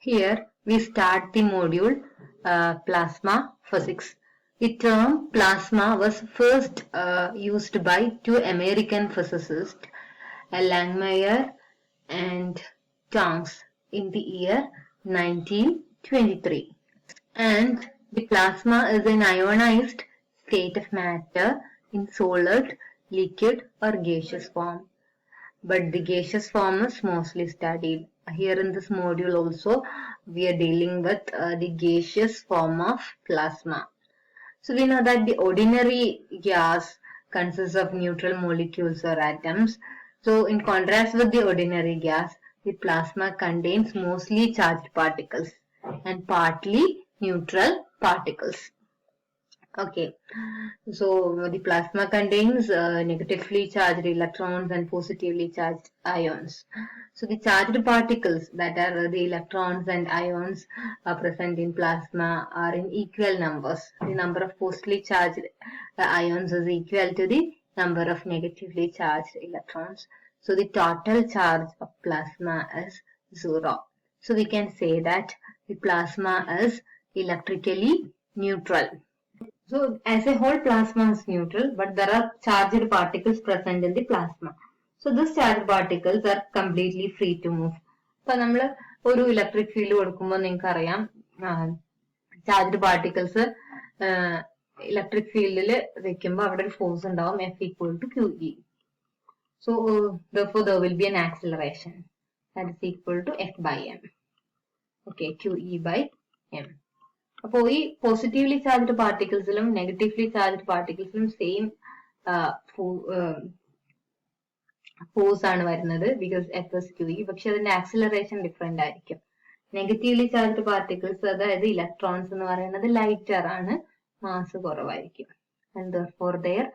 Here we start the module Plasma Physics. The term plasma was first used by two American physicists, Langmuir and Tonks, in the year 1923. And the plasma is an ionized state of matter in solid, liquid or gaseous form. But the gaseous form is mostly studied. Here in this module also, we are dealing with the gaseous form of plasma. So we know that the ordinary gas consists of neutral molecules or atoms. So in contrast with the ordinary gas, the plasma contains mostly charged particles and partly neutral particles. Okay, so the plasma contains negatively charged electrons and positively charged ions. So the charged particles, that are the electrons and ions, are present in plasma are in equal numbers. The number of positively charged ions is equal to the number of negatively charged electrons. So the total charge of plasma is 0. So we can say that the plasma is electrically neutral. So as a whole, plasma is neutral, but there are charged particles present in the plasma. So these charged particles are completely free to move. അപ്പോൾ നമ്മൾ ഒരു electric field കൊടുക്കുമ്പോൾ നിങ്ങൾക്ക് അറിയാം charged particles electric ഫീൽഡിൽ വെക്കുമ്പോൾ അവിടെ ഒരു ഫോഴ്സ് ഉണ്ടാവും F equal to QE. So therefore there will be an acceleration that is equal to F by M. Okay, QE by M. അപ്പോൾ ഈ പോസിറ്റീവ്ലി ചാർജ്ഡ് പാർട്ടിക്കിൾസിലും നെഗറ്റീവ്ലി ചാർജ്ഡ് പാർട്ടിക്കിൾസിലും സെയിം ഫോഴ്സ് ആണ് വരുന്നത് because F S Q E. പക്ഷെ അതിന്റെ acceleration different ആയിരിക്കും. Negatively charged particles, അതായത് ഇലക്ട്രോൺസ് എന്ന് പറയുന്നത് ലൈറ്റർ ആണ്, മാസ് കുറവായിരിക്കും. And therefore their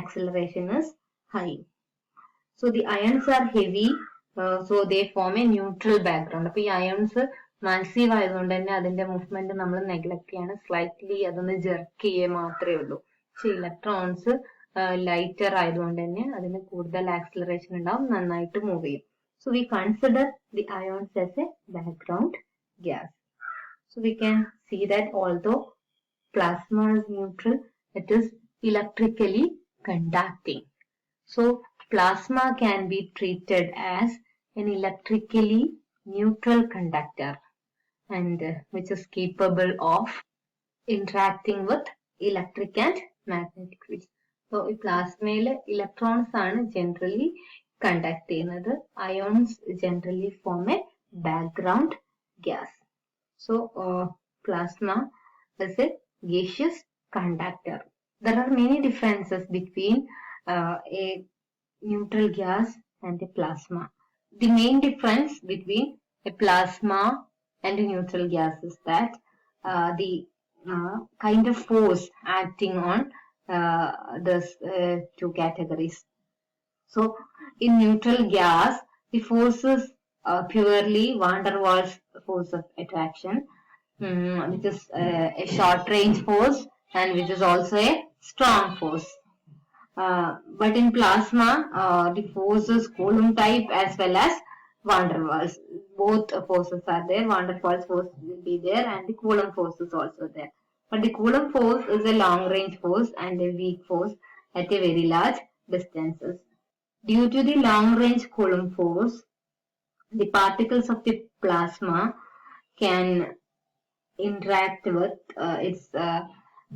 acceleration is high. So the ions are heavy, so they form a neutral background. അപ്പൊ ഈ അയോൺസ് മാസീവ് ആയതുകൊണ്ട് തന്നെ അതിന്റെ മൂവ്മെന്റ് നമ്മൾ നെഗ്ലക്ട് ചെയ്യാണ്, സ്ലൈറ്റ്ലി അതൊന്ന് ജെർക്ക് ചെയ്യേ മാത്രമേ ഉള്ളൂ. പക്ഷെ ഇലക്ട്രോൺസ് ലൈറ്റർ ആയതുകൊണ്ട് തന്നെ അതിന് കൂടുതൽ ആക്സിലറേഷൻ ഉണ്ടാവും, നന്നായിട്ട് മൂവ് ചെയ്യും. So we consider the ions as a background gas. So we can see that although plasma is neutral, it is electrically conducting. So plasma can be treated as an electrically neutral conductor and which is capable of interacting with electric and magnetic fields. So ഈ പ്ലാസ്മയിൽ electrons ആണ് generally conduct ചെയ്യുന്നത്. Ions generally form A background gas. So plasma is a gaseous conductor. There are many differences between a neutral gas and a plasma. The main difference between a plasma and a neutral gas is that the kind of force acting on these two categories. So in neutral gas, the force is purely van der Waals force of attraction, which is a short range force and which is also a strong force. But in plasma, the force is Coulomb type as well as van der Waals. Both forces are there. Van der Waals force will be there and the Coulomb force is also there. But the Coulomb force is a long range force and a weak force at a very large distances. Due to the long range Coulomb force, the particles of the plasma can interact with its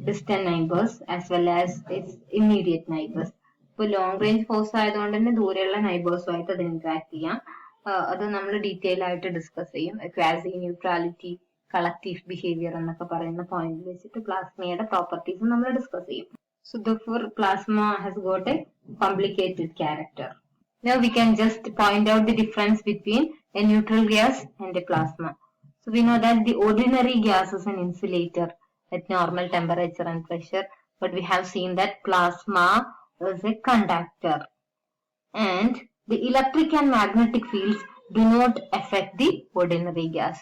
distant neighbors as well as its immediate neighbors. ഇപ്പോൾ long range force ആയതുകൊണ്ട് തന്നെ ദൂരെയുള്ള നൈബേഴ്സുമായിട്ട് അത് interact ചെയ്യാം. അത് നമ്മൾ detail ആയിട്ട് discuss ചെയ്യും. ക്വാസി ന്യൂട്രാലിറ്റി, കളക്റ്റീവ് ബിഹേവിയർ എന്നൊക്കെ പറയുന്ന പോയിന്റ് വെച്ചിട്ട് പ്ലാസ്മയുടെ പ്രോപ്പർട്ടീസ് നമ്മൾ ഡിസ്കസ് ചെയ്യും. So therefore plasma has got a complicated character. Now we can just point out the difference between a neutral gas and a plasma. So we know that the ordinary gas is an insulator at normal temperature and pressure, but we have seen that plasma is a conductor. And the electric and magnetic fields do not affect the ordinary gas,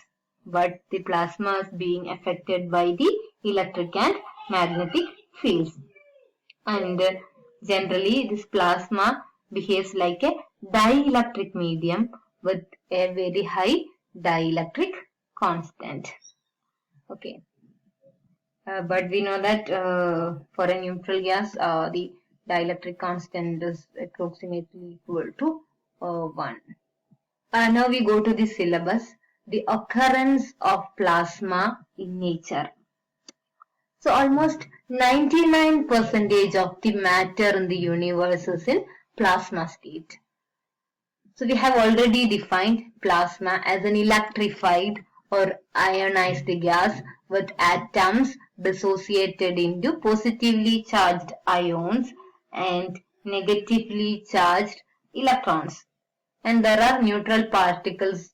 but the plasma is being affected by the electric and magnetic fields. And generally this plasma behaves like a dielectric medium with a very high dielectric constant. Okay. But we know that for a neutral gas, the dielectric constant is approximately equal to 1. Now we go to the syllabus. The occurrence of plasma in nature. So almost 99% of the matter in the universe is in plasma state. So we have already defined plasma as an electrified or ionized gas with atoms dissociated into positively charged ions and negatively charged electrons. And there are neutral particles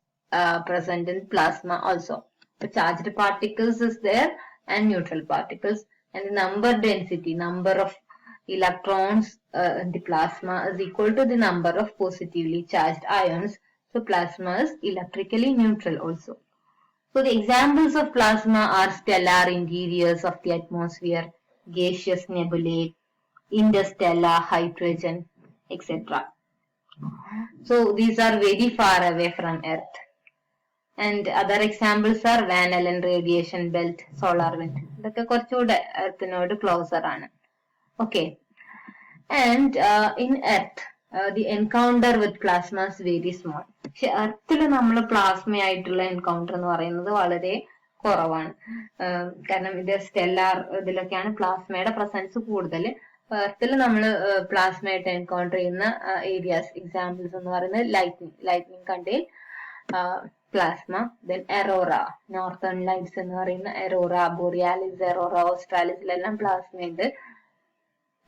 present in plasma also. The charged particles is there and neutral particles, and the number of electrons in the plasma is equal to the number of positively charged ions. So plasma is electrically neutral also. So the examples of plasma are stellar interiors of the atmosphere, gaseous nebulae, interstellar hydrogen, etc. So these are very far away from Earth. And other examples are Van Allen radiation belt, solar wind. ഇതൊക്കെ കുറച്ചുകൂടെ എർത്തിനോട് closer ആണ്. Okay. And in Earth, the encounter with plasma is very small. പക്ഷെ എർത്തിൽ നമ്മൾ plasma ആയിട്ടുള്ള encounter എന്ന് പറയുന്നത് വളരെ കുറവാണ്. കാരണം ഇത് സ്റ്റെല്ലാർ ഇതിലൊക്കെയാണ് പ്ലാസ്മയുടെ പ്രസൻസ് കൂടുതൽ. എർത്തിൽ നമ്മൾ പ്ലാസ്മയായിട്ട് എൻകൗണ്ടർ ചെയ്യുന്ന ഏരിയാസ് എക്സാമ്പിൾസ് എന്ന് പറയുന്നത് lightning contain plasma, then aurora, northern lights എന്ന് പറയുന്ന aurora, borealis, aurora australis എല്ലാം plasma ഉണ്ട്.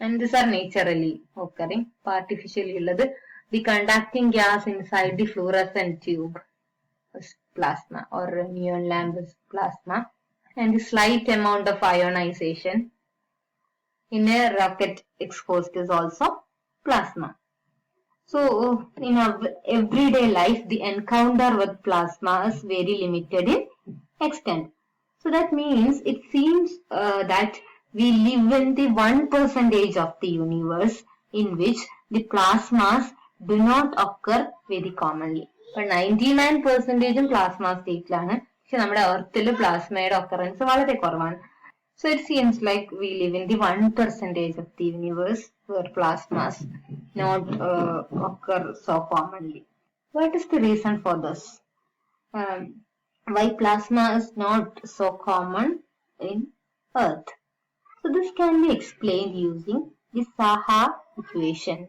And these are naturally occurring. Artificially ഉള്ളത് the conducting gas inside the fluorescent tube is plasma, or neon lamp is plasma, and the slight amount of ionization in a rocket exhaust is also plasma. So in our everyday life, the encounter with plasma is very limited in extent. So that means it seems that we live in the 1% of the universe in which the plasmas do not occur very commonly. But 99% plasma state ലാണ്. പക്ഷെ നമ്മുടെ എർത്തിൽ പ്ലാസ്മയുടെ occurrence വളരെ കുറവാണ്. So it seems like we live in the 1% of the universe where plasmas not occur so commonly. What is the reason for this? Why plasma is not so common in Earth? So this can be explained using the Saha equation.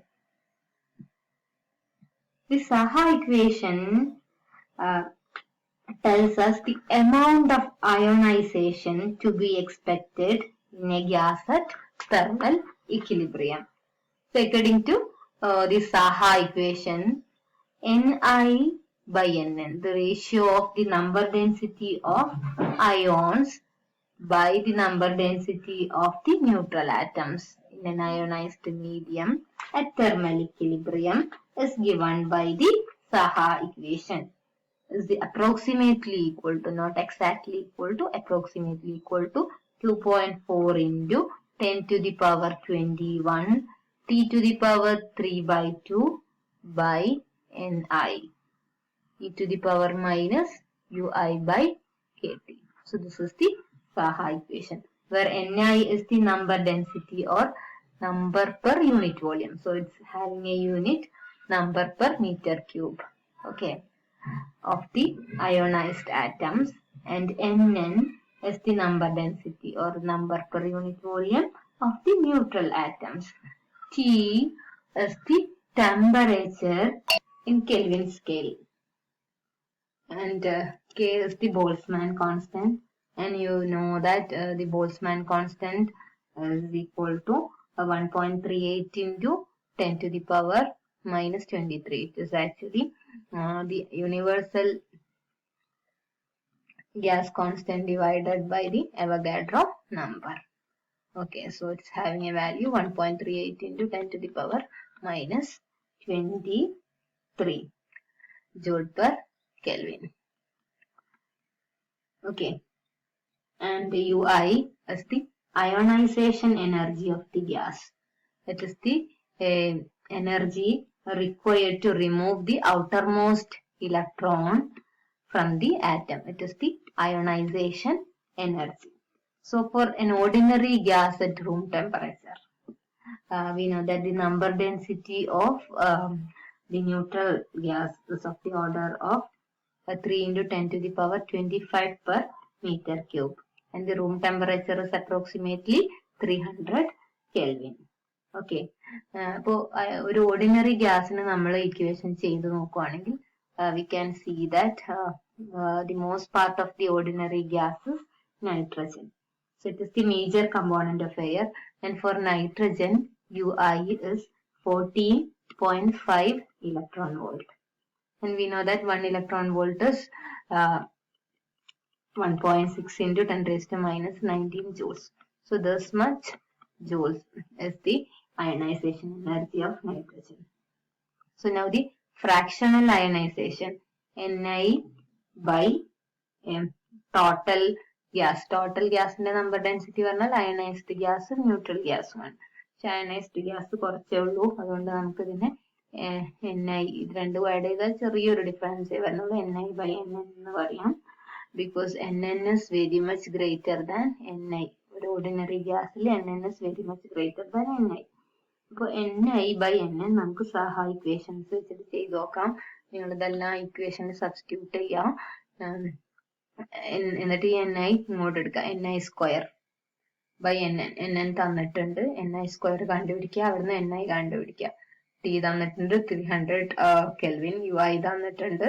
The Saha equation tells us the amount of ionization to be expected in a gas at thermal equilibrium. So according to the Saha equation, Ni by Nn, the ratio of the number density of ions by the number density of the neutral atoms in an ionized medium at thermal equilibrium is given by the Saha equation. Is the approximately equal to, not exactly equal to, approximately equal to 2.4 into 10 to the power 21 t to the power 3 by 2 by Ni e to the power minus ui by kt. So this is the Saha equation where Ni is the number density or number per unit volume. So it's having a unit number per meter cube. Okay. Of the ionized atoms, and Nn is the number density or number per unit volume of the neutral atoms. T is the temperature in Kelvin scale, and K is the Boltzmann constant, and you know that the Boltzmann constant is equal to 1.38 into 10 to the power minus 23. It is actually the universal gas constant divided by the Avogadro number. Okay, so it's having a value 1.38 into 10 to the power minus 23 joule per Kelvin. Okay, and the Ui is the ionization energy of the gas. It is the energy required to remove the outermost electron from the atom. It is the ionization energy. So for an ordinary gas at room temperature, we know that the number density of the neutral gas is of the order of 3 into 10 to the power 25 per meter cube. And the room temperature is approximately 300 Kelvin. Okay. അപ്പോൾ ഒരു ordinary ഗ്യാസിന് നമ്മൾ equation ചെയ്ത് നോക്കുവാണെങ്കിൽ we can see that the most part of the ordinary gas is nitrogen. So it is the major component of air, and for nitrogen UI is 14.5 electron volt. And we know that 1 electron volt is 1.6 into 10 raised to minus 19 joules. So this much joules is the ionization energy of nitrogen. So now the fractional ionization, Ni by total gas. Total gas in the number density varnal ionized gas and neutral gas one. Ionized gas കുറച്ചേ ഉള്ളൂ, അതുകൊണ്ട് നമുക്ക് ഇതിനെ Ni ഇത് രണ്ടും add ചെയ്താൽ ചെറിയൊരു difference വരുന്നുള്ളൂ. Ni by Nn എന്ന് പറയാം, because Nn is very much greater than Ni. ഒരു ഓർഡിനറി ഗ്യാസിൽ Nn is very much greater than Ni. അപ്പോൾ Ni by Nn നമുക്ക് സഹ ഇക്വേഷൻസ് വെച്ചിട്ട് ചെയ്ത് നോക്കാം. നിങ്ങൾ ഇതെല്ലാം ഇക്വേഷനിൽ സബ്സ്റ്റിറ്റ്യൂട്ട് ചെയ്യാം. എന്നിട്ട് ഈ Ni ഇങ്ങോട്ട് എടുക്കുക. Ni സ്ക്വയർ ബൈ Nn തന്നിട്ടുണ്ട്. Ni സ്ക്വയർ കണ്ടുപിടിക്കുക, അവിടുന്ന് Ni കണ്ടുപിടിക്കുക. T തന്നിട്ടുണ്ട് 300 Kelvin. UI തന്നിട്ടുണ്ട്,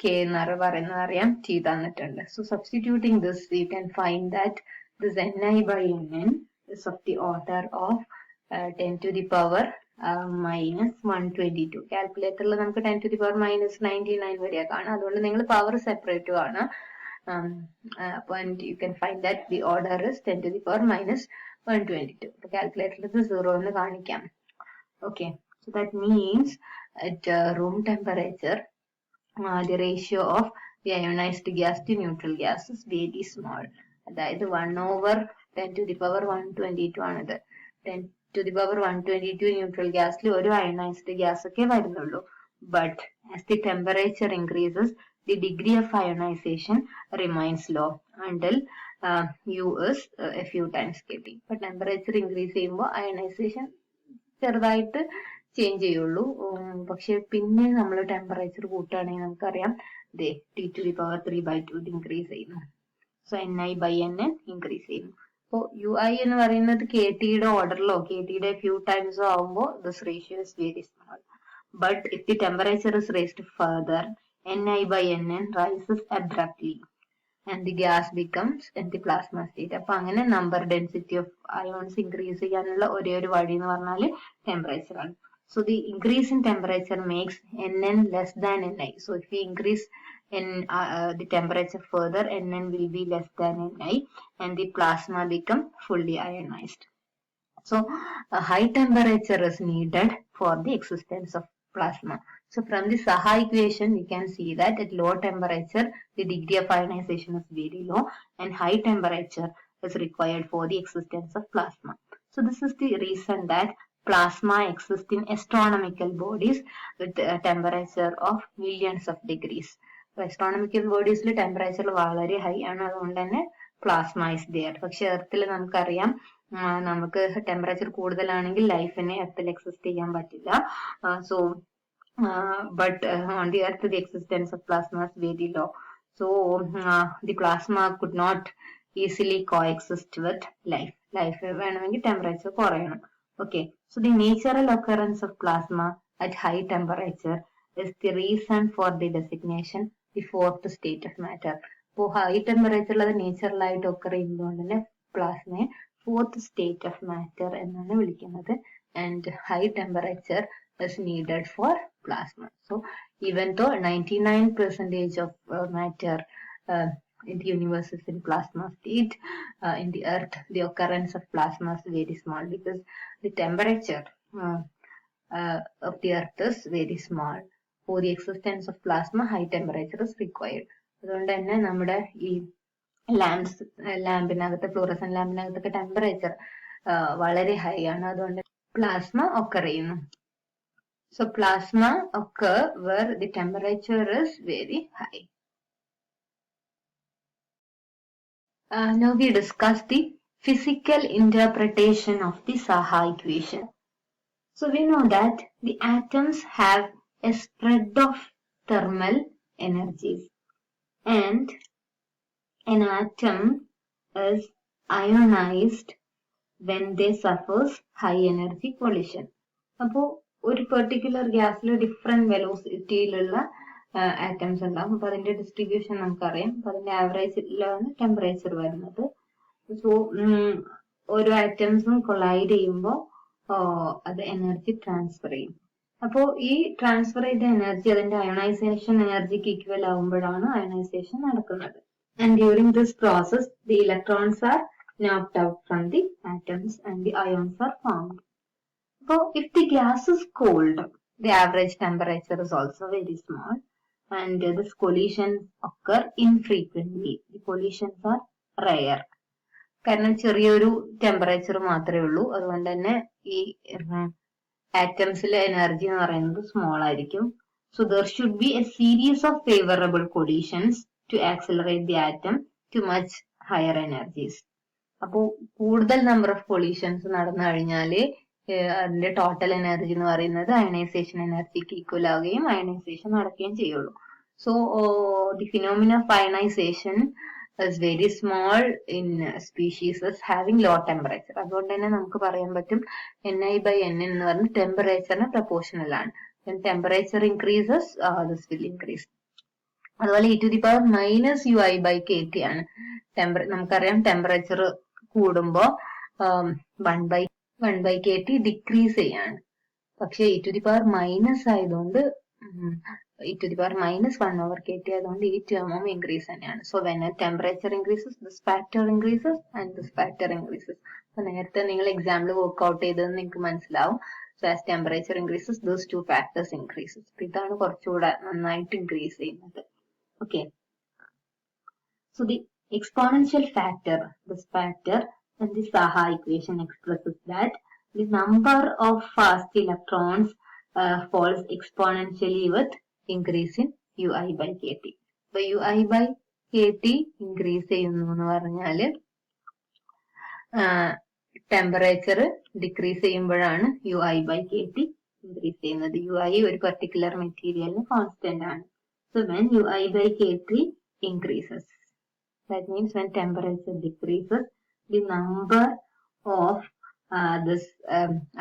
K എന്ന് പറയുന്നത് അറിയാം, T തന്നിട്ടുണ്ട്. So substituting this, you can find that this Ni by Nn is of the order of 10 to the power minus 122. കാൽക്കുലേറ്ററിൽ നമുക്ക് 10 to the power minus 99 വരെയാ കാണാം. അതുകൊണ്ട് നിങ്ങൾ പവർ സെപ്പറേറ്റ് ആണ്. And you can find that the order is 10 to the power minus 122. അപ്പോൾ കാൽക്കുലേറ്ററിൽ ഇത് 0 എന്ന് കാണിക്കാം. Okay, so that means at room temperature, the ratio of the ionized gas to neutral gas is very small. അതായത് 1 over 10 to the power 122 ആണിത്. 10 to the power 122 neutral gasൽ ഒരു ionized gas ഒക്കെ വരുന്നുള്ളൂ. But as the temperature increases, the degree of ionization remains low until U is a few times KT. But temperature increase ചെയ്യുമ്പോൾ ionization ചെറുതായിട്ട് change ചെയ്യുള്ളൂ. പക്ഷെ പിന്നെ നമ്മൾ ടെമ്പറേച്ചർ കൂട്ടുകയാണെങ്കിൽ നമുക്കറിയാം T to the power 3/2 ഇത് ഇൻക്രീസ് ചെയ്യുന്നു. So Ni by Nn increase ചെയ്യുന്നു. അപ്പോൾ UI എന്ന് പറയുന്നത് KTയുടെ ഓർഡറിലോ KTയുടെ ഫ്യൂ ടൈംസോ ആവുമ്പോൾ this ratio is very small. But if the temperature is raised further, Ni by Nn rises abruptly and the gas becomes in the plasma state. അപ്പൊ അങ്ങനെ number density of ions increase ചെയ്യാനുള്ള ഒരേ ഒരു വഴി എന്ന് പറഞ്ഞാൽ temperature ആണ്. So the increase in temperature makes Nn less than Ni. So if we increase the temperature further, Nn will be less than Ni and the plasma become fully ionized. So a high temperature is needed for the existence of plasma. So from the Saha equation, we can see that at low temperature, the degree of ionization is very low and high temperature is required for the existence of plasma. So this is the reason that plasma exists in astronomical bodies with a temperature of millions of degrees. So astronomical bodies le temperature വളരെ high ആണ്, അതുകൊണ്ട് തന്നെ plasma is there. പക്ഷെ എർത്തിൽ നമുക്കറിയാം നമുക്ക് temperature കൂടുതലാണെങ്കിൽ ലൈഫിനെ എർത്തിൽ exist ചെയ്യാൻ പറ്റില്ല. So but on the earth the existence of plasma is very low. So the plasma could not easily coexist with life. Life വേണമെങ്കിൽ temperature കുറയണം. Okay, so the natural occurrence of plasma at high temperature is the reason for the designation the fourth state of matter. അപ്പോൾ high ടെമ്പറേച്ചറിൽ അത് natural ആയിട്ട് occur ചെയ്യുന്നതുകൊണ്ട് തന്നെ പ്ലാസ്മയെ fourth state of matter എന്നാണ് വിളിക്കുന്നത്. And high temperature is needed for plasma. So even though 99% of matter in the universe is in plasma state, in the earth the occurrence of plasma is very small because the temperature of the earth is very small. For the existence of plasma, high temperature is required. അതുകൊണ്ട് തന്നെ നമ്മുടെ ഈ ലാമ്പിനകത്ത് fluorescent ലാമ്പിനകത്തൊക്കെ temperature വളരെ high ആണ്, അതുകൊണ്ട് plasma occur ചെയ്യുന്നു. So plasma occur where the temperature is very high. Now we discuss the physical interpretation of the Saha equation. So we know that the atoms have a spread of thermal energies, and an atom is ionized when they suffers high energy collision. അപ്പോൾ ഒരു particular ഗ്യാസിൽ different വെലോസിറ്റിയിലുള്ള atoms ഉണ്ടാവും. അപ്പൊ അതിന്റെ distribution നമുക്കറിയാം. അപ്പൊ അതിന്റെ ആവറേജിലാണ് temperature വരുന്നത്. സോ ഓരോ ആറ്റംസും കൊളൈഡ് ചെയ്യുമ്പോൾ അത് എനർജി ട്രാൻസ്ഫർ ചെയ്യും. അപ്പോൾ ഈ ട്രാൻസ്ഫർ ചെയ്ത എനർജി അതിന്റെ അയണൈസേഷൻ എനർജിക്ക് ഈക്വൽ ആവുമ്പോഴാണ് അയണൈസേഷൻ നടക്കുന്നത്. And during this process, the electrons are knocked out from the atoms and the ions are formed. So, if the gas is cold, the average temperature is also very small, and these collisions occur infrequently. The collisions are rare. കാരണം ചെറിയൊരു temperature മാത്രമേ ഉള്ളൂ. അതുകൊണ്ട് തന്നെ ഈ ആറ്റംസിലെ energy എന്ന് പറയുന്നത് small ആയിരിക്കും. So, there should be a series of favorable collisions to accelerate the atom to much higher energies. അപ്പോൾ കൂടുതൽ നമ്പർ ഓഫ് കൊളീഷൻസ് നടന്നു കഴിഞ്ഞാൽ അതിന്റെ ടോട്ടൽ എനർജി എന്ന് പറയുന്നത് അയണൈസേഷൻ എനർജിക്ക് ഈക്വൽ ആവുകയും അയണൈസേഷൻ നടക്കുകയും ചെയ്യുള്ളൂ. So the phenomena of ionisation is very small in species having low temperature. അതുകൊണ്ട് തന്നെ നമുക്ക് പറയാൻ പറ്റും Ni/N എന്ന് പറഞ്ഞ ടെമ്പറേച്ചറിന് പ്രൊപ്പോർഷണൽ ആണ്. When temperature increases, this will increase. അതുപോലെ e⁻⁻ui/kT ആണ്. നമുക്കറിയാം ടെമ്പറേച്ചർ കൂടുമ്പോൾ 1/kT ഡിക്രീസ് ചെയ്യാണ്. പക്ഷെ e⁻⁻ ആയതുകൊണ്ട് e⁻⁻1/kT ആയതുകൊണ്ട് ഈ ടേമും ഇൻക്രീസ് തന്നെയാണ്. So when temperature increases this factor increases and this factor increases. അപ്പൊ നേരത്തെ നിങ്ങൾ എക്സാമ്പിൾ വർക്ക്ഔട്ട് ചെയ്തതെന്ന് നിങ്ങൾക്ക് മനസ്സിലാവും. So as temperature increases, those two factors increases. ഇതാണ് കുറച്ചുകൂടെ നന്നായിട്ട് ഇൻക്രീസ് ചെയ്യുന്നത്. Okay. So the exponential factor, this factor in the Saha equation expresses that the number of fast electrons falls exponentially with increase in ui/kT. So ui/kT increase ചെയ്യുന്നു എന്ന് പറഞ്ഞാല് temperature decrease ചെയ്യുമ്പോഴാണ് ui/kT increase ചെയ്യുന്നത്. ui ഒരു particular മെറ്റീരിയലിന് constant ആണ്. So when ui/kT increases, that means when temperature decreases, the number of this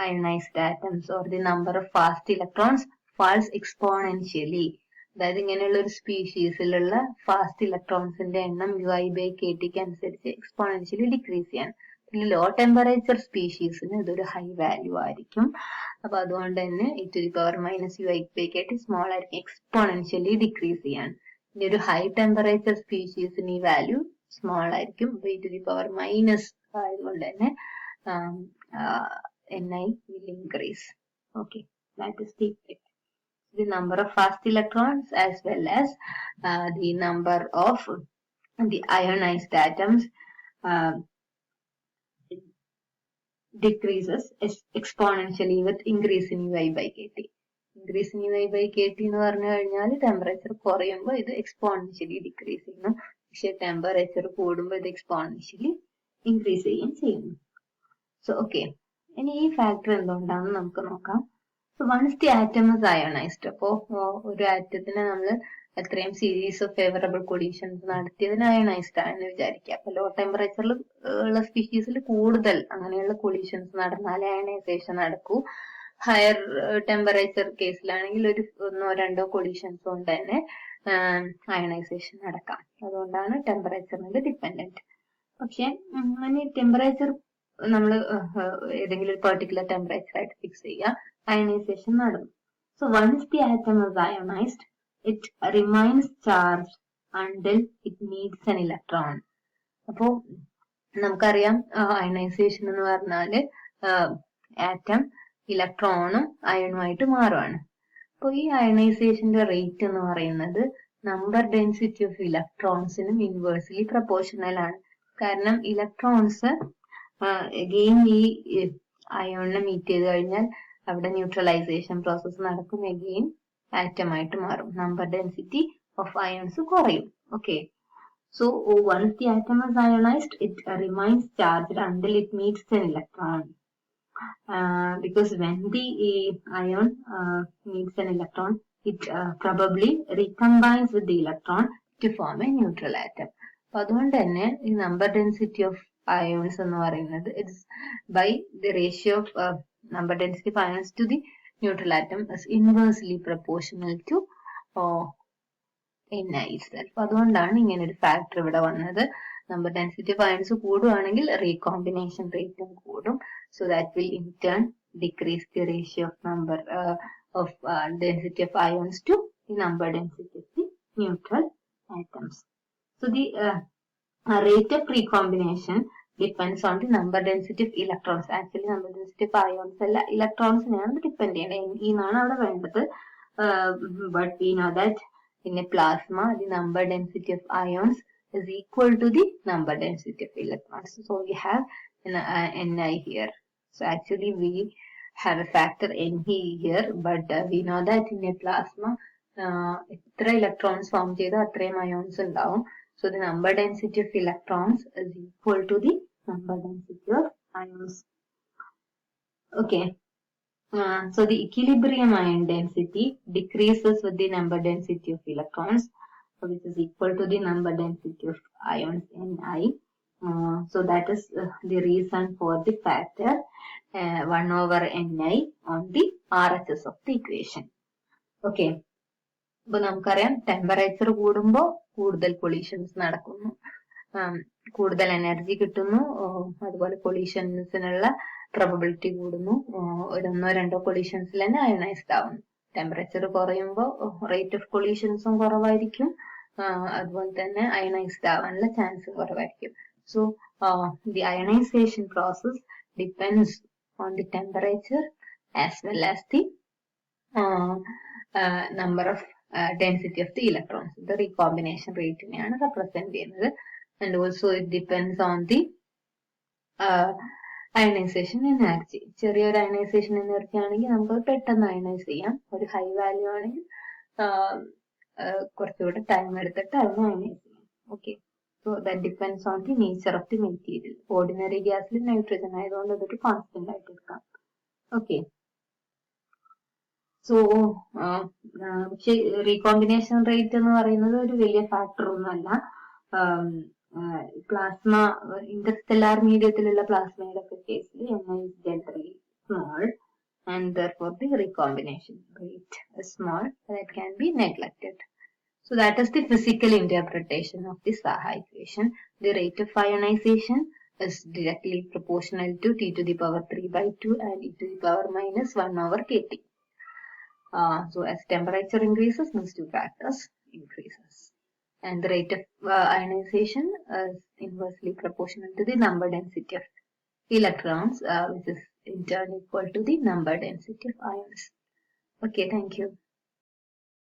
ionized atoms or the number of fast electrons falls exponentially. അതായത് ഇങ്ങനെയുള്ള ഒരു സ്പീഷീസിലുള്ള ഫാസ്റ്റ് ഇലക്ട്രോൺസിന്റെ എണ്ണം ui/kTക്ക് അനുസരിച്ച് എക്സ്പോണൻഷ്യലി ഡിക്രീസ് ചെയ്യാൻ. പിന്നെ ലോ ടെമ്പറേച്ചർ സ്പീഷീസിന് ഇതൊരു ഹൈ വാല്യൂ ആയിരിക്കും. അപ്പൊ അതുകൊണ്ട് തന്നെ e⁻⁻ui/kT സ്മോൾ ആയിരിക്കും, എക്സ്പോണൻഷ്യലി ഡിക്രീസ് ചെയ്യാൻ. ഇനി ഒരു ഹൈ ടെമ്പറേച്ചർ സ്പീഷീസിന് ഈ വാല്യൂ സ്മോൾ ആയിരിക്കും. e⁻⁻ ആയതുകൊണ്ട് തന്നെ Ni will increase. Okay, that is the effect. The number of fast electrons as well as the number of the ionized atoms decreases exponentially with increase in ui/kT. Increase in ui/kT എന്ന് പറഞ്ഞു കഴിഞ്ഞാൽ temperature കുറയുമ്പോൾ ഇത് exponentially decrease ചെയ്യുന്നു. പക്ഷെ temperature കൂടുമ്പോൾ ഇത് exponentially increase ചെയ്യുന്നു. സോ ഓക്കെ, ഇനി ഈ ഫാക്ടർ എന്തുകൊണ്ടാണെന്ന് നമുക്ക് നോക്കാം. So once the atom is ionised, അപ്പോ ഒരു ആറ്റത്തിന് നമ്മൾ എത്രയും സീരീസ് ഓഫ് ഫേവറബിൾ കൊളീഷൻസ് നടത്തിയതിന് അയണൈസ്ഡ് ആണെന്ന് വിചാരിക്കുക. അപ്പൊ ലോ ടെമ്പറേച്ചറിൽ ഉള്ള സ്പീഷീസിൽ കൂടുതൽ അങ്ങനെയുള്ള കൊളീഷൻസ് നടന്നാലേ അയണൈസേഷൻ നടക്കൂ. ഹയർ ടെമ്പറേച്ചർ കേസിലാണെങ്കിൽ ഒരു 1-2 കൊളീഷൻസ് കൊണ്ട് തന്നെ അയണൈസേഷൻ നടക്കാം. അതുകൊണ്ടാണ് ടെമ്പറേച്ചറിന്റെ ഡിപ്പെൻഡന്റ്. പക്ഷെ ടെമ്പറേച്ചർ നമ്മൾ ഏതെങ്കിലും ഒരു പെർട്ടിക്കുലർ ടെമ്പറേച്ചർ ആയിട്ട് ഫിക്സ് ചെയ്യുക, അയണൈസേഷൻ നടന്നു. So once the atom is ionised, it remains charged until it needs an electron. അപ്പോ നമുക്കറിയാം അയണൈസേഷൻ എന്ന് പറഞ്ഞാല് ആറ്റം ഇലക്ട്രോണും അയണുമായിട്ട് മാറുകയാണ്. അപ്പൊ ഈ അയണൈസേഷന്റെ റേറ്റ് എന്ന് പറയുന്നത് നമ്പർ ഡെൻസിറ്റി ഓഫ് ഇലക്ട്രോൺസിനും ഇൻവേഴ്സ്ലി പ്രൊപ്പോർഷണൽ ആണ്. കാരണം ഇലക്ട്രോൺസ് അഗെയിൻ ഈ അയോണിനെ മീറ്റ് ചെയ്ത് കഴിഞ്ഞാൽ അവിടെ ന്യൂട്രലൈസേഷൻ പ്രോസസ് നടക്കും, അഗെയിൻ ആറ്റമായിട്ട് മാറും, നമ്പർ ഡെൻസിറ്റി ഓഫ് അയോൺസ് കുറയും. Okay, So once the atom is ionized, it remains charged until it meets an electron. Because when the ion meets an electron, it probably recombines with the electron to form a neutral atom. അപ്പോൾ അതുകൊണ്ട് തന്നെ ഈ number density of ions എന്ന് പറയുന്നത് it's by the ratio of number density of ions to the neutral atom is inversely proportional to Ni itself. അതുകൊണ്ടാണ് ഇങ്ങനെ ഒരു factor ഇവിടെ വന്നത്. നമ്പർ ഡെൻസിറ്റി ഓഫ് അയൺസ് കൂടുകയാണെങ്കിൽ റീകോമ്പിനേഷൻ റേറ്റും കൂടും. So that will in turn decrease the ratio of number of density of ions to the number density of the neutral atoms. So the rate of recombination depends on the number density of electrons. Actually number density of ions അല്ല ഇലക്ട്രോൺസിനെയാണ് depend ചെയ്യേണ്ടത്. എന്നാണ് അവിടെ വേണ്ടത്. But we know that in a plasma the number density of ions is equal to the number density of electrons. So we have Ni here. So actually we have a factor Ne here, but we know that in a plasma എത്ര electrons form ചെയ്തോ അത്രയും ions ഉണ്ടാവും. So the number density of electrons is equal to the number density of ions. Okay. So the equilibrium ion density decreases with the number density of electrons, which is equal to the number density of ions Ni. So that is the reason for the factor 1 over Ni on the RHS of the equation. Okay. അപ്പൊ നമുക്കറിയാം temperature കൂടുമ്പോൾ കൂടുതൽ collisions നടക്കുന്നു, കൂടുതൽ energy കിട്ടുന്നു, അതുപോലെ കൊളീഷൻസിനുള്ള probability കൂടുന്നു. ഒന്നോ രണ്ടോ കൊളീഷൻസിൽ തന്നെ അയണൈസ്ഡ് ആവുന്നു. ടെമ്പറേച്ചർ കുറയുമ്പോൾ റേറ്റ് ഓഫ് കൊളീഷൻസും കുറവായിരിക്കും, അതുപോലെ തന്നെ അയണൈസ്ഡ് ആവാനുള്ള ചാൻസ് കുറവായിരിക്കും. So the ionisation process depends on the temperature as well as the number of density of the electrons. The recombination rate neയാണ് represent ചെയ്യുന്നത്. And also it depends on the ionization energy. ചെറിയൊരു ionization energy ആണെങ്കിൽ നമുക്കത് പെട്ടെന്ന് ionise ചെയ്യാം. ഒരു high value ആണെങ്കിൽ കുറച്ചുകൂടെ ടൈം എടുത്തിട്ട് അതിനെ അയണൈസ് ചെയ്യാം. Okay. So that depends on the nature of the material. Ordinary ഗ്യാസിൽ നൈട്രജൻ ആയതുകൊണ്ട് അതൊരു കോൺസ്റ്റന്റ് ആയിട്ട് എടുക്കാം. ഓക്കെ. സോ പക്ഷെ റീകോമ്പിനേഷൻ റേറ്റ് എന്ന് പറയുന്നത് ഒരു വലിയ ഫാക്ടർ ഒന്നുമല്ല. പ്ലാസ്മ ഇന്റർസ്റ്റെല്ലാർ മീഡിയത്തിലുള്ള പ്ലാസ്മയുടെ ഒക്കെ കേസിൽ Ni is generally small and therefore the recombination rate is small, that can be neglected. So that is the physical interpretation of the Saha equation. The rate of ionization is directly proportional to T to the power 3/2 and E to the power minus 1 over kT. So as temperature increases, these two factors increases. And the rate of ionization is inversely proportional to the number density of electrons, which is in turn equal to the number density of ions. Okay, thank you.